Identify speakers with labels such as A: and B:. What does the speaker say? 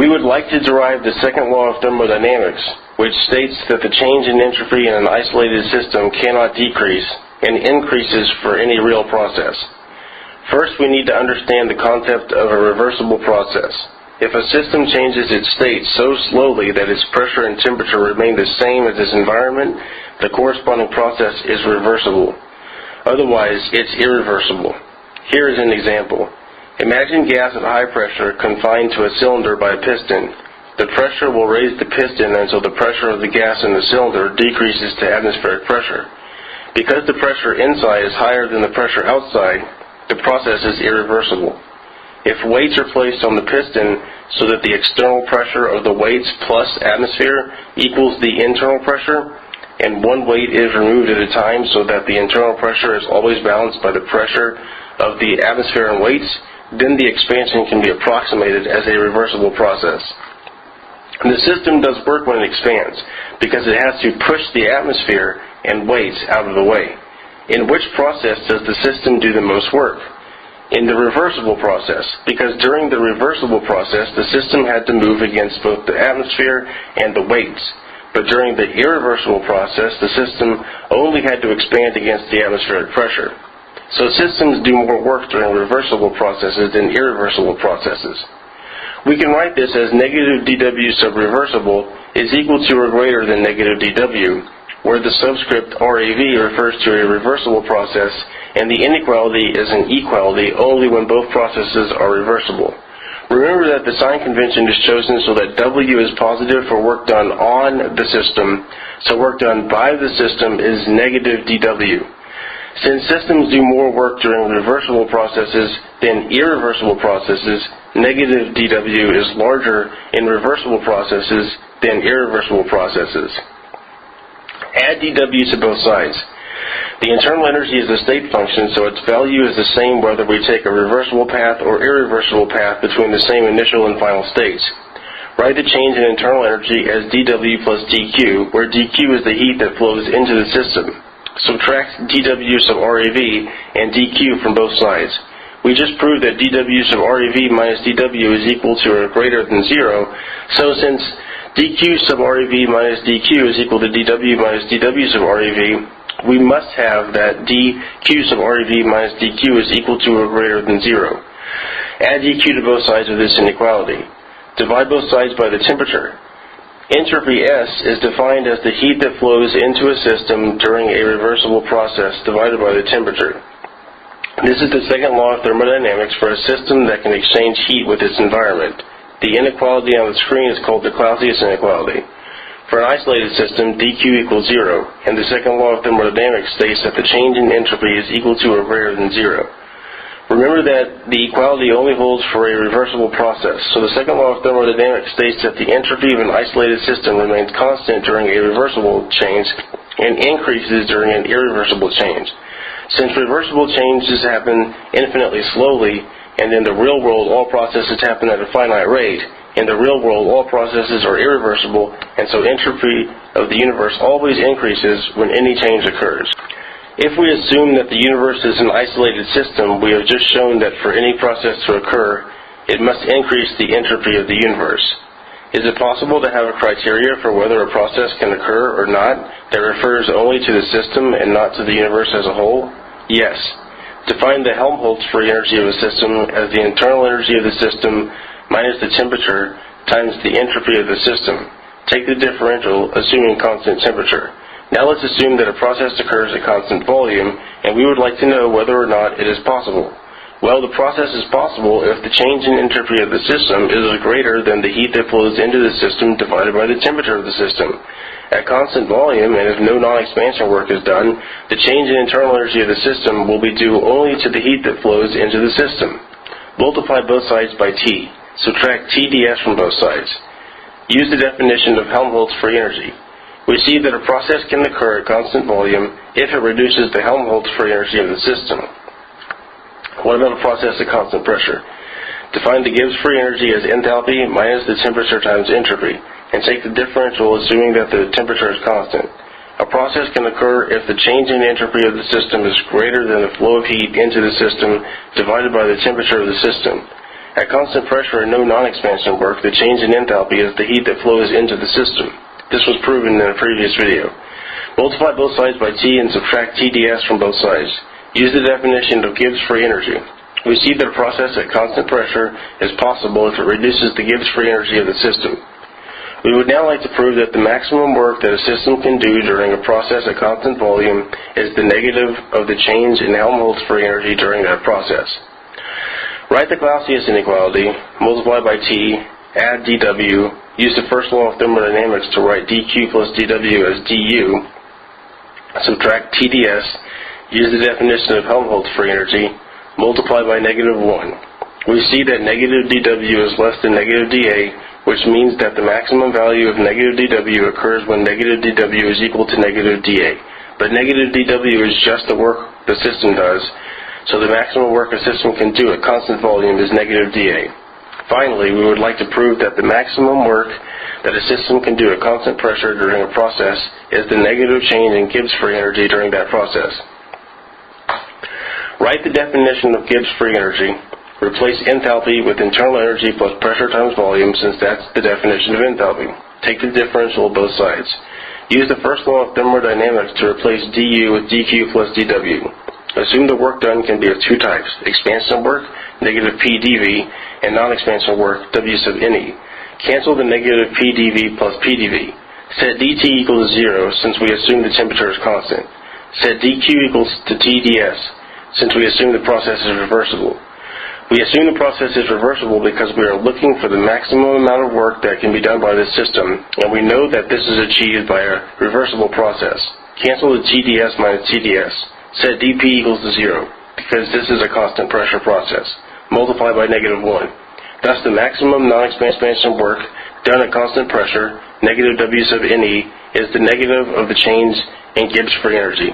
A: We would like to derive the second law of thermodynamics, which states that the change in entropy in an isolated system cannot decrease and increases for any real process. First, we need to understand the concept of a reversible process. If a system changes its state so slowly that its pressure and temperature remain the same as its environment, the corresponding process is reversible. Otherwise, it's irreversible. Here is an example. Imagine gas at high pressure confined to a cylinder by a piston. The pressure will raise the piston until the pressure of the gas in the cylinder decreases to atmospheric pressure. Because the pressure inside is higher than the pressure outside, the process is irreversible. If weights are placed on the piston so that the external pressure of the weights plus atmosphere equals the internal pressure, and one weight is removed at a time so that the internal pressure is always balanced by the pressure of the atmosphere and weights, then the expansion can be approximated as a reversible process. The system does work when it expands, because it has to push the atmosphere and weights out of the way. In which process does the system do the most work? In the reversible process, because during the reversible process, the system had to move against both the atmosphere and the weights. But during the irreversible process, the system only had to expand against the atmospheric pressure. So systems do more work during reversible processes than irreversible processes. We can write this as negative dW sub reversible is equal to or greater than negative dW, where the subscript RAV refers to a reversible process, and the inequality is an equality only when both processes are reversible. Remember that the sign convention is chosen so that W is positive for work done on the system, so work done by the system is negative dW. Since systems do more work during reversible processes than irreversible processes, negative dW is larger in reversible processes than irreversible processes. Add dW to both sides. The internal energy is the state function, so its value is the same whether we take a reversible path or irreversible path between the same initial and final states. Write the change in internal energy as dW plus dQ, where dQ is the heat that flows into the system. Subtract dW sub RAV and dQ from both sides. We just proved that dW sub RAV minus dW is equal to or greater than 0, so since dQ sub RAV minus dQ is equal to dW minus dW sub RAV, we must have that dQ sub RAV minus dQ is equal to or greater than 0. Add dQ to both sides of this inequality. Divide both sides by the temperature. Entropy S is defined as the heat that flows into a system during a reversible process divided by the temperature. This is the second law of thermodynamics for a system that can exchange heat with its environment. The inequality on the screen is called the Clausius inequality. For an isolated system, dQ equals 0, and the second law of thermodynamics states that the change in entropy is equal to or greater than 0. Remember that the equality only holds for a reversible process, so the second law of thermodynamics states that the entropy of an isolated system remains constant during a reversible change and increases during an irreversible change. Since reversible changes happen infinitely slowly, and in the real world all processes happen at a finite rate, in the real world all processes are irreversible, and so entropy of the universe always increases when any change occurs. If we assume that the universe is an isolated system, we have just shown that for any process to occur, it must increase the entropy of the universe. Is it possible to have a criteria for whether a process can occur or not that refers only to the system and not to the universe as a whole? Yes. Define the Helmholtz free energy of a system as the internal energy of the system minus the temperature times the entropy of the system. Take the differential, assuming constant temperature. Now let's assume that a process occurs at constant volume, and we would like to know whether or not it is possible. Well, the process is possible if the change in entropy of the system is greater than the heat that flows into the system divided by the temperature of the system. At constant volume, and if no non-expansion work is done, the change in internal energy of the system will be due only to the heat that flows into the system. Multiply both sides by T. Subtract TdS from both sides. Use the definition of Helmholtz free energy. We see that a process can occur at constant volume if it reduces the Helmholtz free energy of the system. What about a process at constant pressure? Define the Gibbs free energy as enthalpy minus the temperature times entropy, and take the differential assuming that the temperature is constant. A process can occur if the change in entropy of the system is greater than the flow of heat into the system divided by the temperature of the system. At constant pressure and no non-expansion work, the change in enthalpy is the heat that flows into the system. This was proven in a previous video. Multiply both sides by T and subtract TdS from both sides. Use the definition of Gibbs free energy. We see that a process at constant pressure is possible if it reduces the Gibbs free energy of the system. We would now like to prove that the maximum work that a system can do during a process at constant volume is the negative of the change in Helmholtz free energy during that process. Write the Clausius inequality, multiply by T, add dW, use the first law of thermodynamics to write dQ plus dW as du, subtract TdS, use the definition of Helmholtz free energy, multiply by negative 1. We see that negative dW is less than negative dA, which means that the maximum value of negative dW occurs when negative dW is equal to negative dA. But negative dW is just the work the system does, so the maximum work a system can do at constant volume is negative dA. Finally, we would like to prove that the maximum work that a system can do at constant pressure during a process is the negative change in Gibbs free energy during that process. Write the definition of Gibbs free energy. Replace enthalpy with internal energy plus pressure times volume, since that's the definition of enthalpy. Take the differential of both sides. Use the first law of thermodynamics to replace du with dQ plus dW. Assume the work done can be of two types: expansion work, negative P dV, and non-expansion work, W sub NE. Cancel the negative P dV plus P dV. Set dt equals 0, since we assume the temperature is constant. Set dQ equals to TdS, since we assume the process is reversible. We assume the process is reversible because we are looking for the maximum amount of work that can be done by this system, and we know that this is achieved by a reversible process. Cancel the TdS minus TdS. Set dP equals to 0, because this is a constant pressure process. Multiply by negative 1. Thus, the maximum non-expansion work done at constant pressure, negative W sub NE, is the negative of the change in Gibbs free energy.